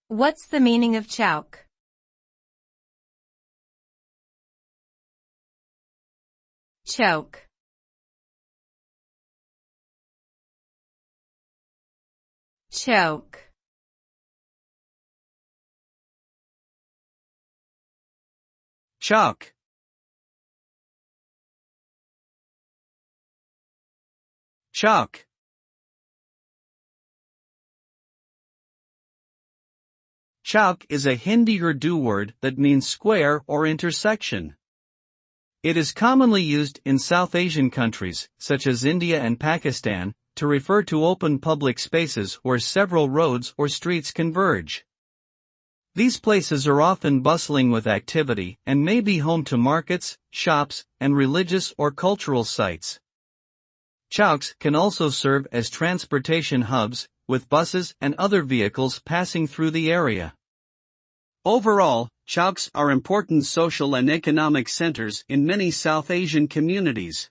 What's the meaning of chowk? Chowk. Chowk. Chowk. Chowk. Chowk is a Hindi Urdu word that means square or intersection. It is commonly used in South Asian countries, such as India and Pakistan, to refer to open public spaces where several roads or streets converge. These places are often bustling with activity and may be home to markets, shops, and religious or cultural sites. Chowks can also serve as transportation hubs, with buses and other vehicles passing through the area. Overall, chowks are important social and economic centers in many South Asian communities.